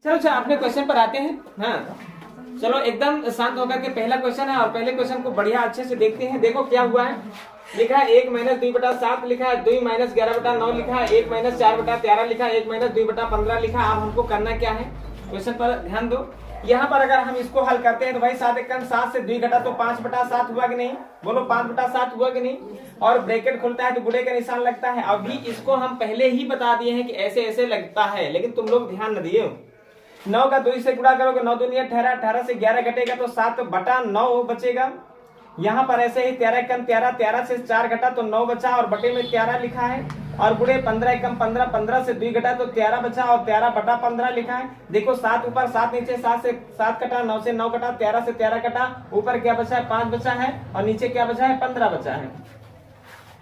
चलो अच्छा अपने क्वेश्चन पर आते हैं। हाँ चलो एकदम शांत होकर के पहला क्वेश्चन है और पहले क्वेश्चन को बढ़िया अच्छे से देखते हैं। देखो क्या हुआ है, लिखा है 1 - 2/7 लिखा है, 2 - 11/9 लिखा है, 1 - 4/13 लिखा है, 1 - 2/15 लिखा है। अब हमको करना क्या है, क्वेश्चन पर ध्यान दो। यहाँ पर अगर हम इसको हल करते हैं तो भाई 7 एकम 7 से 2 घटा तो 5/7 हुआ कि नहीं, बोलो 5/7 हुआ कि नहीं। और ब्रैकेट खुलता है तो गुणे का निशान लगता है। अभी इसको हम पहले ही बता दिए हैं कि ऐसे ऐसे लगता है, लेकिन तुम लोग ध्यान न दिए। 9 का 2 से गुणा करोगे 9 दूनी 18, 18 से 11 घटेगा तो 7/9 बचेगा। यहाँ पर ऐसे ही 13 एकम 13, 13 से 4 घटा तो 9 बचा और बटे में 13 लिखा है। और गुणे 15 एकम 15, 15 से 2 घटा तो 13 बचा और 13/15 लिखा है। देखो 7 ऊपर 7 नीचे, 7 से 7 कटा, 9 से 9 कटा, 13 से 13 कटा, ऊपर क्या बचा है 5 बचा है और नीचे क्या बचा है 15 बचा है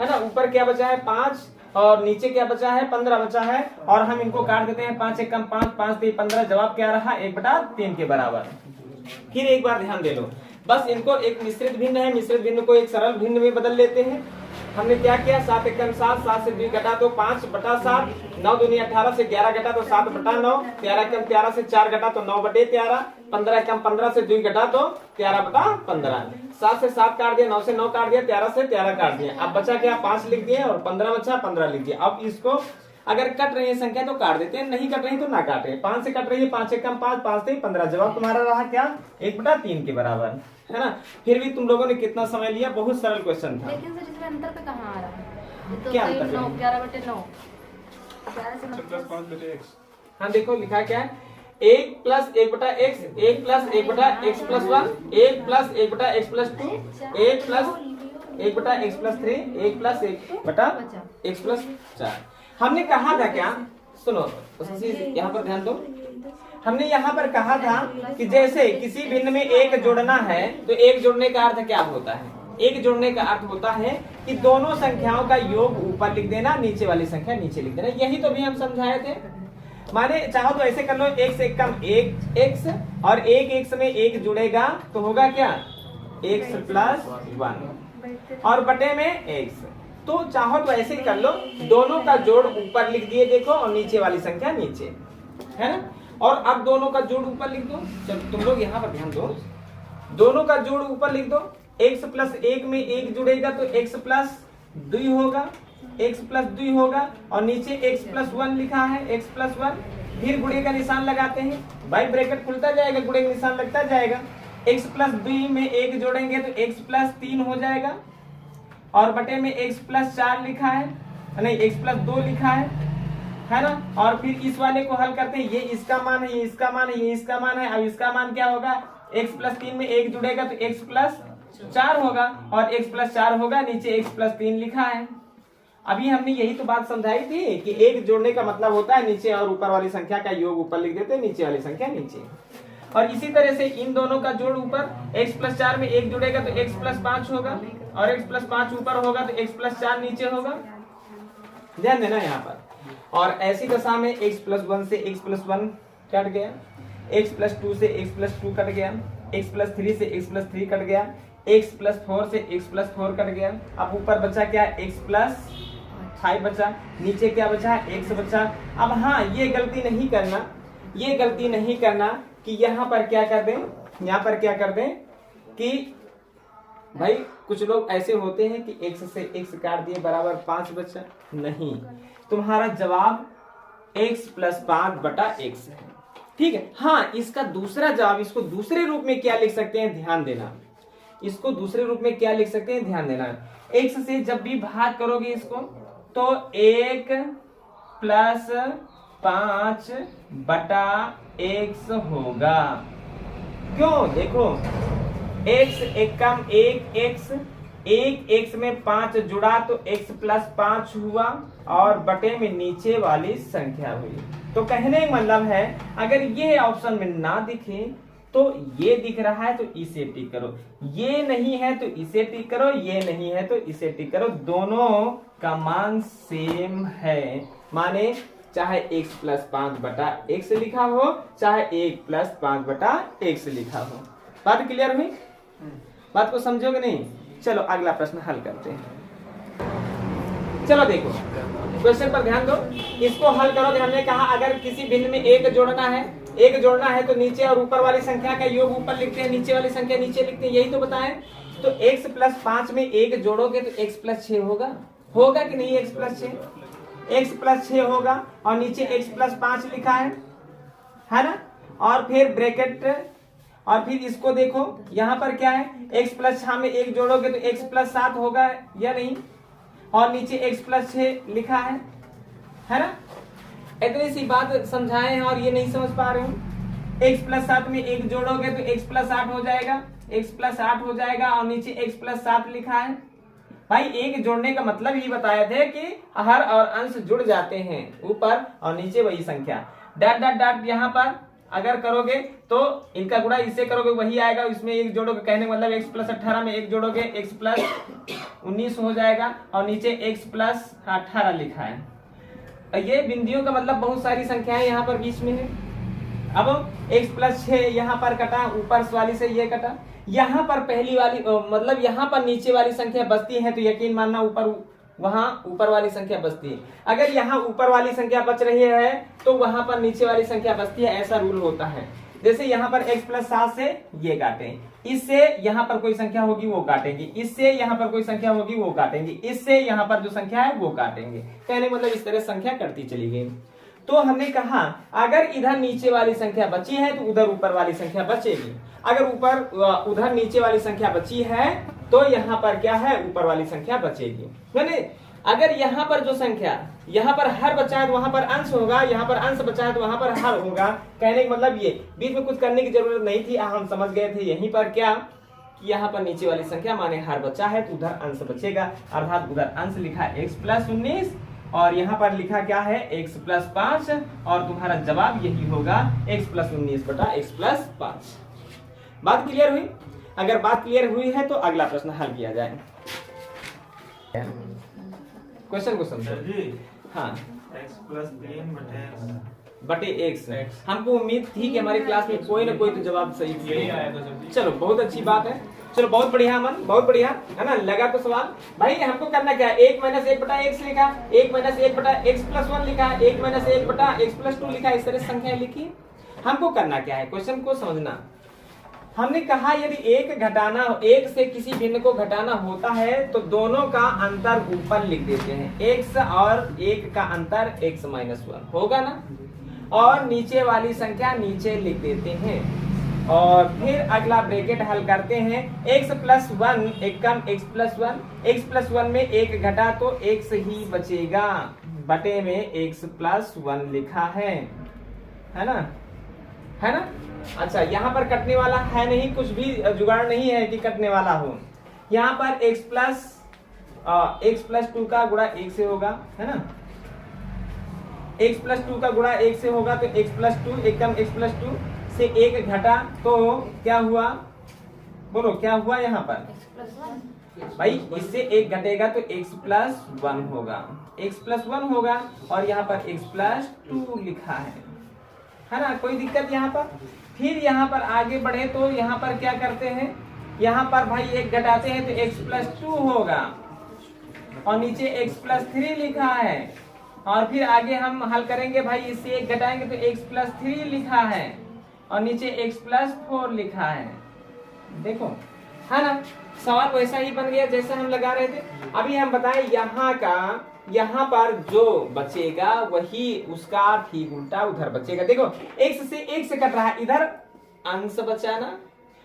ना। ऊपर क्या बचा है 5 और नीचे क्या बचा है 15 बचा है। और हम इनको काट देते हैं, 5 एकम 5, 5 3 15, जवाब क्या रहा 1/3 के बराबर। फिर एक बार ध्यान दे लो, बस इनको एक मिश्रित भिन्न है, मिश्रित भिन्न को एक सरल भिन्न में बदल लेते हैं। हमने क्या किया 7 एकम 7, 7 से 2 घटा तो 5/7, 9 दूनी 18 से 11 घटा तो 7/9, 13 एकम 13 से 4 घटा तो 9/13, 15 एकम 15 से 2 घटा तो 13/15, 7 से 7 काट दिया, 9 से 9 काट दिया, 13 से 13 काट दिया। अब बचा क्या 5 लिख दिए और 15 बचा 15 लिख दिया। अब इसको अगर कट रही है संख्या तो काट देते हैं, नहीं कट रही तो ना काटे। 5 से कट रही है 5 एकम 5, 5 से 15, जवाब तुम्हारा रहा क्या 1/3 के बराबर है ना। फिर भी तुम लोगों ने कितना समय लिया, बहुत सरल क्वेश्चन था। लेकिन सर इसमें अंतर पे कहाँ आ रहा है, तो क्या अंतर है? 11/9 हाँ देखो लिखा क्या है 1 + 1/x, 1 + 1/x + 1, 1 + 1/x + 2, 1 + 1/x + 3, 1 + 1/x + 4। हमने कहा था क्या, सुनो यहाँ पर ध्यान दो। हमने यहाँ पर कहा था कि जैसे किसी भिन्न में एक जोड़ना है तो एक जोड़ने का अर्थ क्या होता है, एक जोड़ने का अर्थ होता है कि दोनों संख्याओं का योग ऊपर लिख देना, नीचे वाली संख्या नीचे लिख देना। यही तो भी हम समझाए थे। माने चाहो तो ऐसे कर लो, 1 से कम 1 x और 1 x में 1 जुड़ेगा तो होगा क्या x + 1 और बटे में x। तो चाहो तो ऐसे कर लो, दोनों का जोड़ ऊपर लिख दिए देखो और नीचे वाली संख्या नीचे, है ना। और अब दोनों का जोड़ ऊपर लिख दो। चलो तुम लोग यहाँ पर ध्यान दो, दोनों का जोड़ ऊपर लिख दो। x + 1 में 1 जुड़ेगा तो x + 2 होगा, x + 2 होगा और नीचे x + 1 लिखा है, x + 1। फिर गुणे का निशान लगाते हैं, भाई ब्रैकेट खुलता जाएगा, गुणे का निशान लगता जाएगा। x + 2 में 1 जोड़ेंगे तो x + 3 हो जाएगा और बटे में x + 4 लिखा है, नहीं x + 2 लिखा है ना। और फिर इस वाले को हल करते हैं, ये इसका मान है, ये इसका मान है, ये इसका मान है। अब इसका मान क्या होगा, x + 3 में 1 जुड़ेगा तो x + 4 होगा और x + 4 होगा, नीचे x + 3 लिखा है। अभी हमने यही तो बात समझाई थी कि एक जोड़ने का मतलब होता है नीचे और ऊपर वाली संख्या का योग ऊपर लिख देते हैं, नीचे वाली संख्या नीचे। और इसी तरह से इन दोनों का जोड़ ऊपर, x + 4 में 1 जुड़ेगा तो x + 5 होगा और x + 5 ऊपर होगा तो x + 4 नीचे होगा। ध्यान देना यहाँ पर। और ऐसी दशा में x + 1 से x + 1 कट गया, x + 2 से x + 2 कट गया, x + 3 से x + 3 कट गया, x + 4 से x + 4 कट गया। अब ऊपर बचा क्या x + 5 बचा, नीचे क्या बचा x बचा। अब हाँ ये गलती नहीं करना, ये गलती नहीं करना कि यहाँ पर क्या कर दें, यहाँ पर क्या कर दें कि भाई कुछ लोग ऐसे होते हैं कि x से x काट दिए बराबर 5 बचा। नहीं, तुम्हारा जवाब x + 5/x है, ठीक है। हाँ इसका दूसरा जवाब, इसको दूसरे रूप में क्या लिख सकते हैं ध्यान देना, इसको दूसरे रूप में क्या लिख सकते हैं ध्यान देना। x से जब भी भाग करोगे इसको तो 1 + 5/x होगा। क्यों, देखो x एकम 1x, 1x में 5 जुड़ा तो x + 5 हुआ और बटे में नीचे वाली संख्या हुई। तो कहने का मतलब है अगर ये ऑप्शन में ना दिखे तो ये दिख रहा है तो इसे टिक करो, ये नहीं है तो इसे टिक करो, ये नहीं है तो इसे टिक करो। दोनों का मान सेम है, माने चाहे x + 5/x लिखा हो चाहे 1 + 5/x लिखा हो। बात क्लियर हुई, बात को समझोगे नहीं। चलो अगला प्रश्न हल करते हैं। चलो देखो क्वेश्चन पर ध्यान दो, इसको हल करोगे। हमने कहा अगर किसी भिन्न में एक जोड़ना है एक जोड़ना है तो नीचे और ऊपर वाली संख्या का योग ऊपर लिखते हैं, नीचे वाली संख्या नीचे लिखते हैं, यही तो बताएं। तो x प्लस 5 में एक जोड़ोगे तो x प्लस 6 होगा, होगा कि नहीं? x प्लस 6, x प्लस 6 होगा और नीचे x प्लस 5 लिखा है ना। और फिर ब्रैकेट और फिर इसको देखो यहाँ पर क्या है, x प्लस 6 में एक जोड़ोगे तो x प्लस 7 होगा या नहीं, और नीचे x प्लस 6 लिखा है ना। इतनी सी बात समझाए हैं और ये नहीं समझ पा रहे हो। x प्लस 7 में एक जोड़ोगे तो x प्लस 8 हो जाएगा, x प्लस 8 हो जाएगा और नीचे x प्लस 7 लिखा है। भाई एक जोड़ने का मतलब ही बताए थे कि हर और अंश जुड़ जाते हैं, ऊपर और नीचे वही संख्या। डॉट डॉट डॉट यहाँ पर अगर करोगे तो इनका गुणा इससे करोगे वही आएगा, इसमें एक जोड़ोगे, कहने का मतलब x प्लस 18 में एक जोड़ोगे x प्लस 19 हो जाएगा और नीचे x प्लस 18 लिखा है। ये बिंदियों का मतलब बहुत सारी संख्याएं यहाँ पर बीच में है। अब x प्लस 6 यहाँ पर कटा, ऊपर वाली से ये कटा, यहाँ पर पहली वाली मतलब यहाँ पर नीचे वाली संख्या बचती है तो यकीन मानना ऊपर वहां ऊपर वाली संख्या बचती है। अगर यहाँ ऊपर वाली संख्या बच रही है तो वहां पर नीचे वाली संख्या बचती है, ऐसा रूल होता है। जैसे यहाँ पर x प्लस 7 से ये काटें, इससे यहाँ पर कोई संख्या होगी वो काटेंगे, इससे यहाँ पर कोई संख्या होगी वो काटेंगे, इससे यहाँ पर जो संख्या है वो काटेंगे। कहने मतलब इस तरह संख्या करती चली गई। तो हमने कहा अगर इधर नीचे वाली संख्या बची है तो उधर ऊपर वाली संख्या बचेगी, अगर उधर नीचे वाली संख्या बची है तो यहाँ पर क्या है, ऊपर वाली संख्या बचेगी। मैंने अगर यहाँ पर जो संख्या, यहाँ पर हर बचा है तो वहां पर अंश होगा, यहाँ पर अंश बचा है तो वहां पर हर होगा। कहने का मतलब ये बीच में कुछ करने की जरूरत नहीं थी, हम समझ गए थे यहीं पर क्या कि यहाँ पर नीचे वाली संख्या माने हर बचा है तो उधर अंश बचेगा, अर्थात उधर अंश लिखा x प्लस 19 और यहाँ पर लिखा क्या है x प्लस 5 और तुम्हारा जवाब यही होगा x प्लस 19 बटा x प्लस 5। बात क्लियर हुई? अगर बात क्लियर हुई है तो अगला प्रश्न हल किया जाए। क्वेश्चन को समझो। हाँ, x प्लस 3 बटे x। हमको उम्मीद थी कि हमारी क्लास में कोई ना कोई तो जवाब सही दिया। चलो बहुत अच्छी बात है, चलो बहुत बढ़िया अमन, बहुत बढ़िया है ना। लगा तो सवाल। भाई हमको करना क्या है, 1 माइनस 1 बटा x लिखा, 1 माइनस 1 बटा x प्लस 1 लिखा, 1 माइनस 1 बटा x प्लस 2 लिखा, इस तरह संख्या लिखी। हमको करना क्या है, क्वेश्चन को समझना। हमने कहा यदि एक से किसी भिन्न को घटाना होता है तो दोनों का अंतर ऊपर लिख देते हैं, x और 1 का अंतर x माइनस 1 होगा ना, और नीचे वाली संख्या नीचे लिख देते हैं और फिर अगला ब्रैकेट हल करते हैं। x प्लस 1 एक कम x प्लस 1, x प्लस 1 में एक घटा तो x ही बचेगा, बटे में x प्लस 1 लिखा है ना, है ना। अच्छा यहाँ पर कटने वाला है नहीं, कुछ भी जुगाड़ नहीं है कि कटने वाला हो। यहाँ पर x प्लस 2 का गुणा 1 से होगा, है ना। x प्लस 2 का गुणा 1 से होगा तो x प्लस 2 एक कम x प्लस 2 से एक घटा तो क्या हुआ, बोलो क्या हुआ यहाँ पर भाई, इससे एक घटेगा तो x प्लस 1 होगा, x प्लस 1 होगा और यहाँ पर x प्लस 2 लिखा है ना। कोई दिक्कत यहाँ पर? फिर यहाँ पर आगे बढ़े तो यहाँ पर क्या करते हैं, यहाँ पर भाई एक घटाते हैं तो x प्लस 2 होगा और नीचे x प्लस 3 लिखा है, और फिर आगे हम हल करेंगे भाई, इससे एक घटाएंगे तो x प्लस 3 लिखा है और नीचे x प्लस 4 लिखा है। देखो है ना, सवाल वैसा ही बन गया जैसा हम लगा रहे थे। अभी हम बताएं यहाँ पर जो बचेगा वही उसका ठीक उल्टा उधर बचेगा। देखो x से कट रहा है, इधर अंश बचाना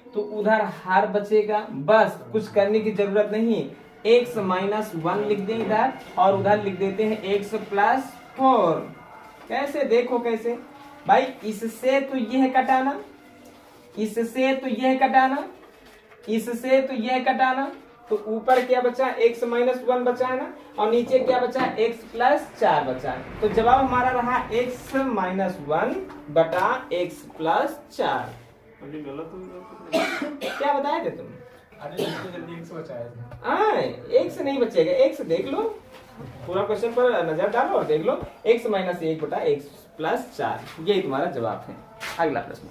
तो उधर हर बचेगा, बस कुछ करने की जरूरत नहीं। x माइनस 1 लिख दें इधर और उधर लिख देते हैं x प्लस 4। कैसे, देखो कैसे भाई, इससे तो यह कटाना, इससे तो यह कटाना, इससे तो यह कटाना, तो ऊपर क्या बचा, x माइनस 1 बचा है ना, और नीचे क्या बचा, x प्लस 4 बचा। तो जवाब हमारा रहा x माइनस 1 बटा x प्लस 4। क्या बताए थे तुम? x नहीं बचेगा, x देख लो, पूरा क्वेश्चन पर नजर डालो और देख लो, x माइनस 1 बटा x प्लस 4, यही तुम्हारा जवाब है। अगला प्रश्न,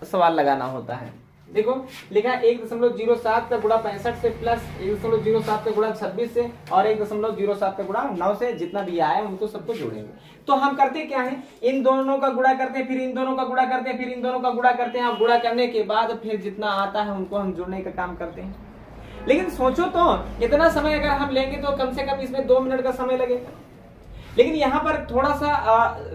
सवाल लगाना होता है। देखो लिखा है 1.07 का गुणा 65 से प्लस 1.07 का गुणा 26 से और 1.07 का गुणा 9 से, जितना भी आया उनको सबको जोड़ेंगे। तो हम करते क्या है, इन दोनों का गुणा करते हैं, फिर इन दोनों का गुणा करते हैं, फिर इन दोनों का गुणा करते हैं, और गुणा करने के बाद फिर जितना आता है उनको हम जोड़ने का काम करते हैं। लेकिन सोचो तो इतना समय अगर हम लेंगे तो कम से कम इसमें 2 मिनट का समय लगेगा। लेकिन यहाँ पर थोड़ा सा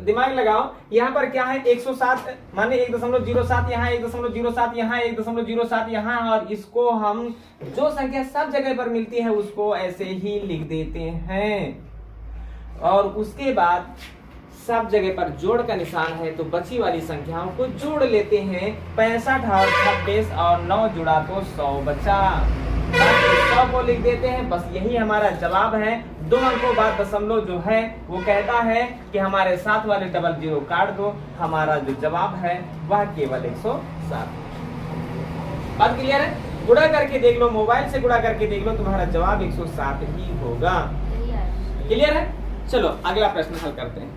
दिमाग लगाओ, यहाँ पर क्या है 107 माने 1.07 यहाँ 1.07 यहाँ 1.07 यहाँ, और इसको हम जो संख्या सब जगह पर मिलती है उसको ऐसे ही लिख देते हैं, और उसके बाद सब जगह पर जोड़ का निशान है तो बची वाली संख्याओं को जोड़ लेते हैं। 65 और 26 और 9 जुड़ा तो 100 बचा, 100 को लिख देते हैं। बस यही हमारा जवाब है। 2 अंकों बाद दशमलव जो है वो कहता है कि हमारे साथ वाले डबल जीरो काट दो, हमारा जो जवाब है वह केवल 107। बात क्लियर है? गुणा करके देख लो, मोबाइल से गुणा करके देख लो, तुम्हारा जवाब 107 ही होगा। क्लियर है? चलो अगला प्रश्न हल करते हैं।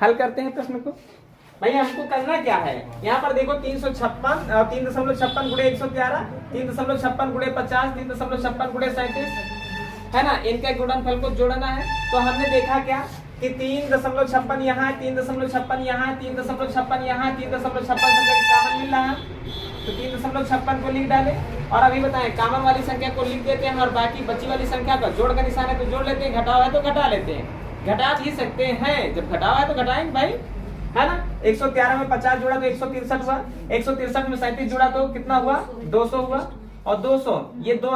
हल करते हैं प्रश्न को। भाई हमको करना क्या है, यहाँ पर देखो 356 गुणे 111, 356 गुणे 50, 356 गुणे 37 है ना, इनके गुणनफल को जोड़ना है। तो हमने देखा क्या कि 3.56 यहाँ है, 3.56 यहाँ है, 3.56 यहाँ है, 3.56 कॉमन मिल रहा है तो 3.56 को लिख डाले, और अभी बताएं कामन वाली संख्या को लिख देते हैं और बाकी बची वाली संख्या का जोड़ का निशान है तो जोड़ लेते हैं, घटाव है तो घटा लेते हैं, घटा ही सकते हैं, जब घटाव है तो घटाएंगे भाई, है ना। 113 में 50 जोड़ा तो 163 हुआ, 163 में 37 जोड़ा तो कितना हुआ 200 हुआ, और 200 ये 2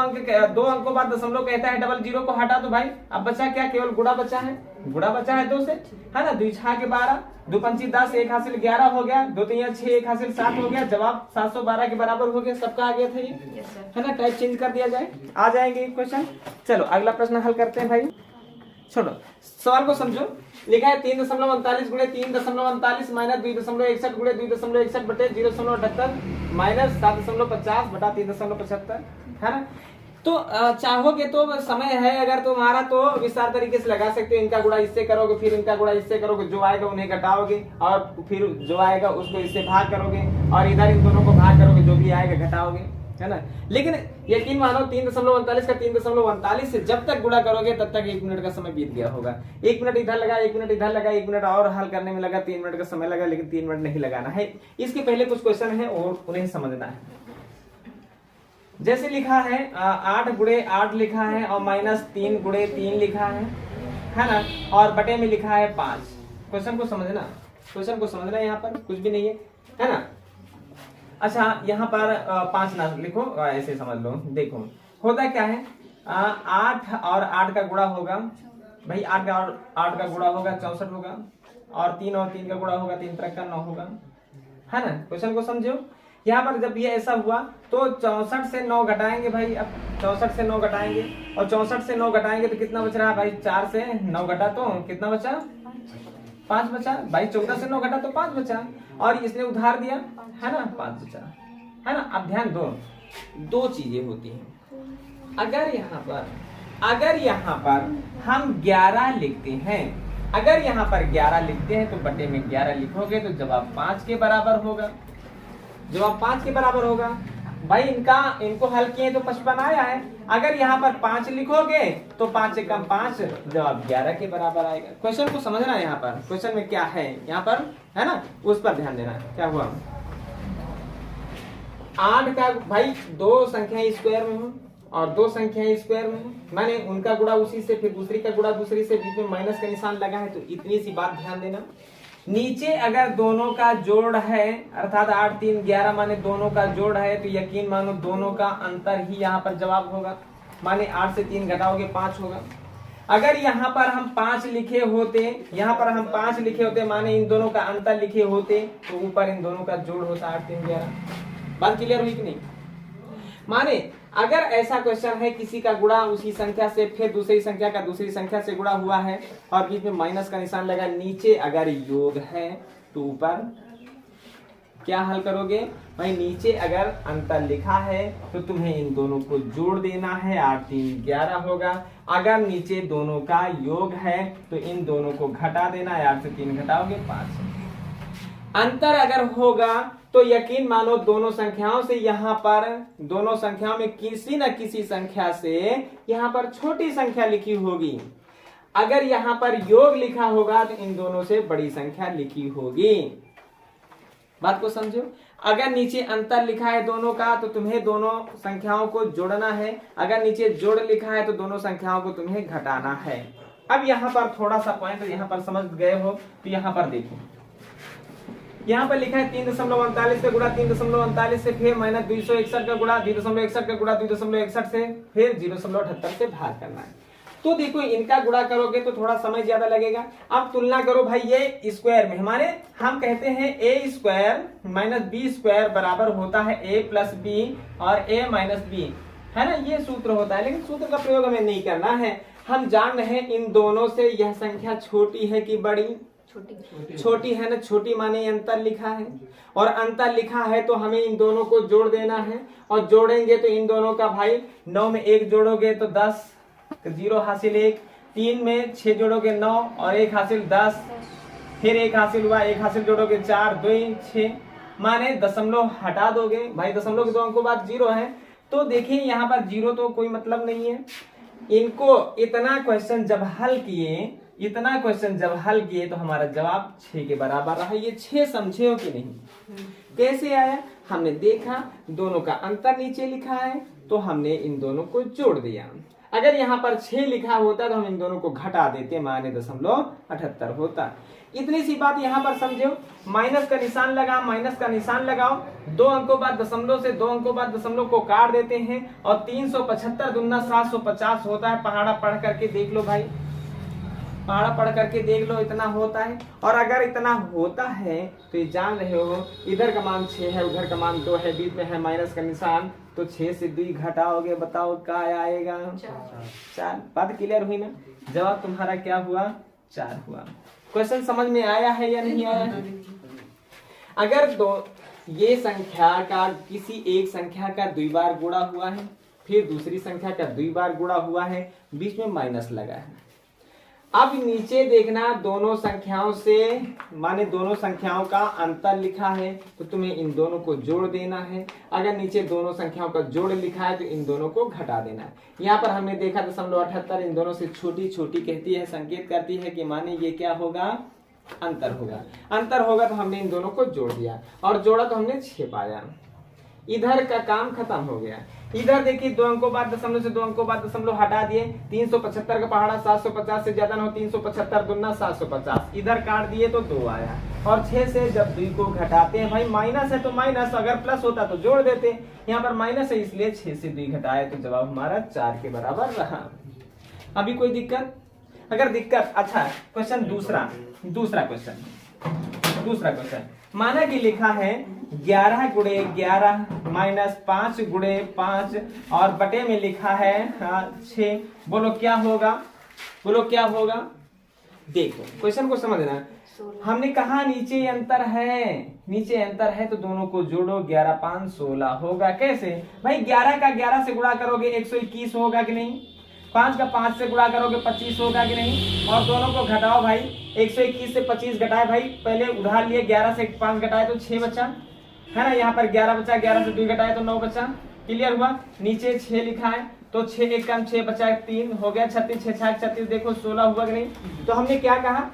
अंकों बाद दशमलव कहता है डबल जीरो को हटा दो भाई, अब बचा क्या, केवल गुणा बचा है, गुणा बचा है 2 से, है ना। 2 छा के 12, 2 पंची 10, 1 हासिल 11 हो गया, 2 3 6, 1 हासिल 7 हो गया, जवाब 712 के बराबर हो गया, सबका आ गया था ये, है ना। टाइप चेंज कर दिया जाए, आ जाएंगे क्वेश्चन। चलो अगला प्रश्न हल करते हैं भाई। छोड़ो सवाल को समझो। लिखा है 3.39 गुणे 3.39 माइनस 2.61 गुणे 2.61 बटे 0.78 माइनस 7.50 बटा 3.75, है ना। तो चाहोगे तो समय है अगर तुम्हारा तो विस्तार तरीके से लगा सकते हो, इनका गुणा इससे करोगे, फिर इनका गुणा इससे करोगे, जो आएगा उन्हें घटाओगे, और फिर जो आएगा उसको इससे भाग करोगे, और इधर इन दोनों को भाग करोगे, जो भी आएगा घटाओगे, है ना। लेकिन यकीन मानो 3.39 का 3.39 से जब तक गुणा करोगे तब तक 1 मिनट का समय बीत गया होगा। 1 मिनट इधर लगा, 1 मिनट इधर लगा, 1 मिनट और हल करने में लगा, 3 मिनट का समय लगा, लेकिन 3 मिनट नहीं लगाना है। इसके पहले कुछ क्वेश्चन है और उन्हें समझना है। जैसे लिखा है 8 गुणे 8 लिखा है, और माइनस 3 गुणे 3 लिखा है ना, और बटे में लिखा है 5। क्वेश्चन को समझना, क्वेश्चन को समझना, यहाँ पर कुछ भी नहीं है ना। अच्छा यहाँ पर 5 ना लिखो, ऐसे समझ लो। देखो होता क्या है, 8 और 8 का गुणा होगा भाई, 8 का गुणा होगा 64 होगा, और 3 और 3 का गुणा होगा 3 3 का 9 होगा, है ना। क्वेश्चन को समझो। यहाँ पर जब ये ऐसा हुआ तो 64 से 9 घटाएंगे भाई, अब 64 से 9 घटाएंगे, और 64 से 9 घटाएंगे तो कितना बच रहा है भाई, 4 से 9 घटा तो कितना बचा, 5 बचा भाई। 14 से 9 घटा तो 5 बचा, और इसने उधार दिया, है ना, 5 बचा, है ना। अब ध्यान दो, 2 चीजें होती हैं। अगर यहाँ पर हम 11 लिखते हैं, अगर यहाँ पर 11 लिखते हैं तो बटे में 11 लिखोगे तो जवाब 5 के बराबर होगा, जवाब 5 के बराबर होगा भाई। इनको हल किए तो 55 आया है। अगर यहाँ पर 5 लिखोगे तो 5 से कम 5, जवाब 11 के बराबर आएगा। क्वेश्चन को समझना है, यहाँ पर क्वेश्चन में क्या है, यहाँ पर है ना, उस पर ध्यान देना। क्या हुआ, 8 का भाई 2 संख्याएं स्क्वायर में हो और 2 संख्याएं स्क्वायर में हो, माने उनका गुणा उसी से, फिर दूसरी का गुणा दूसरी से, बीच में माइनस का निशान लगा है, तो इतनी सी बात ध्यान देना। नीचे अगर दोनों का जोड़ है, अर्थात 8 3 11 माने दोनों का जोड़ है, तो यकीन मानो दोनों का अंतर ही यहाँ पर जवाब होगा, माने 8 से 3 घटाओगे 5 होगा। अगर यहाँ पर हम 5 लिखे होते, यहाँ पर हम 5 लिखे होते, माने इन दोनों का अंतर लिखे होते, तो ऊपर इन दोनों का जोड़ होता 8 3 11। बात क्लियर हुई कि नहीं। माने अगर ऐसा क्वेश्चन है, किसी का गुणा उसी संख्या से, फिर दूसरी संख्या का दूसरी संख्या से गुणा हुआ है, और बीच में माइनस का निशान लगा, नीचे अगर योग है तो ऊपर क्या हल करोगे भाई, नीचे अगर अंतर लिखा है तो तुम्हें इन दोनों को जोड़ देना है, 8 3 11 होगा। अगर नीचे दोनों का योग है तो इन दोनों को घटा देना है, 8 से 3 घटाओगे 5। अंतर अगर होगा तो यकीन मानो दोनों संख्याओं से यहाँ पर दोनों संख्याओं में किसी न किसी संख्या से यहाँ पर छोटी संख्या लिखी होगी। अगर यहाँ पर योग लिखा होगा तो इन दोनों से बड़ी संख्या लिखी होगी। बात को समझो। अगर नीचे अंतर लिखा है दोनों का तो तुम्हें दोनों संख्याओं को जोड़ना है। अगर नीचे जोड़ लिखा है तो दोनों संख्याओं को तुम्हें घटाना है। अब यहाँ पर थोड़ा सा पॉइंट यहाँ पर समझ गए हो तो यहाँ पर देखो, यहाँ पर लिखा है 3.39 से गुणा 3.39 से फिर माइनस 261 का गुणा 2.61 का गुणा 2.61 से फिर 0.78 से भाग करना है। तो देखो इनका गुणा करोगे तो थोड़ा समय ज्यादा लगेगा। अब तुलना करो भाई, ये स्क्वायर में हमारे हम कहते हैं a square minus B square बराबर होता है a प्लस बी और a माइनस बी, है ना, ये सूत्र होता है। लेकिन सूत्र का प्रयोग हमें नहीं करना है। हम जान रहे हैं इन दोनों से यह संख्या छोटी है कि बड़ी? छोटी है ना। छोटी माने अंतर लिखा है और अंतर लिखा है तो हमें इन दोनों को जोड़ देना है। और जोड़ेंगे तो इन दोनों का भाई 9 में 1 जोड़ोगे तो 10, 0 हासिल 1, 3 में 6 जोड़ोगे 9 और 1 हासिल 10, फिर 1 हासिल हुआ, 1 हासिल जोड़ोगे 4, 2 6, माने दशमलव हटा दोगे भाई। दशमलव के दो अंकों बाद 0 है तो देखिए यहाँ पर 0 तो कोई मतलब नहीं है। इनको इतना क्वेश्चन जब हल किए तो हमारा जवाब 6 के बराबर रहा। ये 6 समझे हो कि नहीं? कैसे आया? हमने देखा दोनों का अंतर नीचे लिखा है तो हमने इन दोनों को जोड़ दिया। अगर यहाँ पर 6 लिखा होता तो हम इन दोनों को घटा देते, माने 0.78 होता। इतनी सी बात यहाँ पर समझो। माइनस का निशान लगाओ, 2 अंकों बाद दशमलव से 2 अंकों बाद दशमलव को काट देते हैं और 375 दूना 750 होता है। पहाड़ा पढ़ करके देख लो भाई, पहाड़ा पढ़ करके देख लो, इतना होता है। और अगर इतना होता है तो ये जान रहे हो इधर का मान 6 है, उधर का मान 2 है, बीच में है माइनस का निशान, तो 6 से 2 घटाओगे, बताओ क्या आएगा? 4। बात क्लियर हुई ना? जवाब तुम्हारा क्या हुआ? 4 हुआ। क्वेश्चन समझ में आया है या नहीं आया? अगर ये संख्या का किसी एक संख्या का 2 बार गुणा हुआ है, फिर दूसरी संख्या का 2 बार गुणा हुआ है, बीच में माइनस लगा है। अब नीचे देखना, दोनों संख्याओं से माने दोनों संख्याओं का अंतर लिखा है तो तुम्हें इन दोनों को जोड़ देना है। अगर नीचे दोनों संख्याओं का जोड़ लिखा है तो इन दोनों को घटा देना है। यहाँ पर हमने देखा 0.78 इन दोनों से छोटी कहती है, संकेत करती है कि माने ये क्या होगा? अंतर होगा तो हमने इन दोनों को जोड़ दिया और जोड़ा तो हमने 6 पाया। इधर का काम खत्म हो गया। इधर देखिए 2 अंकों बाद दशमलव से 2 अंकों बाद दशमलव हटा दिए। 375 का पहाड़ा 750 से ज्यादा ना हो, 375 दूना 750, इधर काट दिए तो 2 आया। और 6 से जब 2 को घटाते हैं भाई, माइनस है तो माइनस, अगर प्लस होता तो जोड़ देते। यहाँ पर माइनस है इसलिए 6 से 2 घटाए तो जवाब हमारा 4 के बराबर रहा। अभी कोई दिक्कत? अगर दिक्कत, अच्छा क्वेश्चन दूसरा क्वेश्चन माना कि लिखा है 11 गुणे 11 माइनस 5 गुणे 5 और बटे में लिखा है 6। बोलो क्या होगा? देखो क्वेश्चन को समझना। हमने कहा नीचे अंतर है तो दोनों को जोड़ो, 11 5 16 होगा। कैसे भाई? 11 का 11 से गुणा करोगे 121 होगा कि नहीं? 5 का 5 से गुणा करोगे 25 होगा कि नहीं? और दोनों को घटाओ भाई, 121 से 25 घटाए भाई, पहले उधार लिए 11 से 5 घटाए तो 6 बचा, है ना। यहाँ पर 11 बचा, 11 से 2 घटाए तो 9 बचा। क्लियर हुआ? नीचे 6 लिखा है तो 6 एक कम 6 बचा, 3 हो गया 36, 6 6 36, देखो 16 हुआ कि नहीं? तो हमने क्या कहा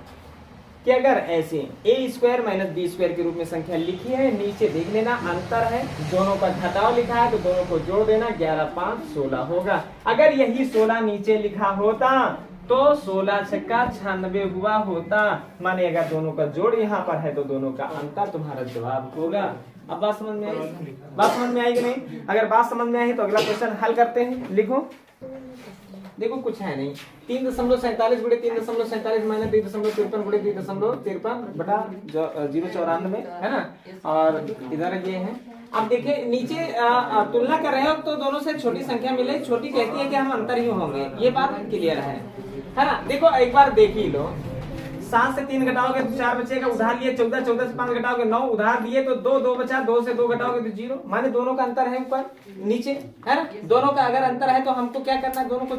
कि अगर ऐसे a square minus B square के रूप में संख्या लिखी है, नीचे देख लेना अंतर है, दोनों का घटाव लिखा है तो दोनों को जोड़ देना, 11 5 16 होगा। अगर यही 16 नीचे लिखा होता तो 16 छक्का 96 हुआ होता। माने अगर दोनों का जोड़ यहाँ पर है तो दोनों का अंतर तुम्हारा जवाब होगा। अब बात समझ में आई कि नहीं? अगर बात समझ में आई तो अगला क्वेश्चन हल करते हैं। लिखो, देखो कुछ है नहीं। 3.47 गुणे 3.47 माइनस 2.53 गुणे 2.53 बटा 0.94 है ना। और इधर ये है। अब देखिए नीचे तुलना कर रहे हो तो दोनों से छोटी संख्या मिले, छोटी कहती है कि हम अंतर ही होंगे, ये बात क्लियर है ना। देखो एक बार देख ही लो, 7 से 3 घटाओगे तो 4 बचेगा, उधार लिए 14, 14 से 5 घटाओगे 9, उधार दिए तो 2 बचा, 2 से 2 घटाओगे तो 0। माने दोनों का अंतर है ऊपर नीचे, है ना। दोनों का अगर अंतर है तो हमको क्या करना है? दोनों को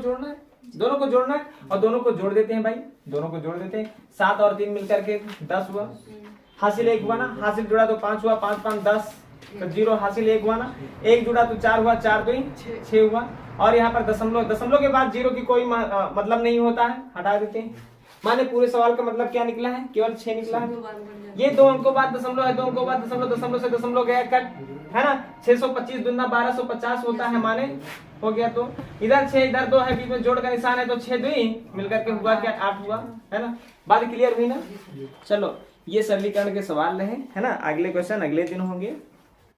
जोड़ना है और दोनों को जोड़ देते हैं भाई, दोनों को जोड़ देते हैं। 7 और 3 मिलकर के 10 हुआ। हासिल 1 हुआ ना, हासिल जुड़ा तो 5 हुआ, 5 5 10 तो 0, हासिल 1 हुआ ना, 1 जुड़ा तो 4 हुआ, 4 2 6 हुआ। और यहाँ पर दशमलव, दशमलव के बाद 0 की कोई मतलब नहीं होता है, हटा देते हैं। माने पूरे सवाल का मतलब क्या निकला है, केवल 6 निकला है। ये 2 अंकों बाद दशमलव है, 2 अंकों बाद दशमलव, दशमलव से दशमलव गया कट, है ना। 625 दूना 1250 होता है, माने हो गया। तो इधर 6 इधर 2 है, बीच में जोड़ का निशान है, तो 6 2 मिलकर के हुआ क्या, 8 हुआ, है ना। बात क्लियर हुई ना। चलो ये सरलीकरण के सवाल रहे, है ना। अगले क्वेश्चन अगले दिन होंगे।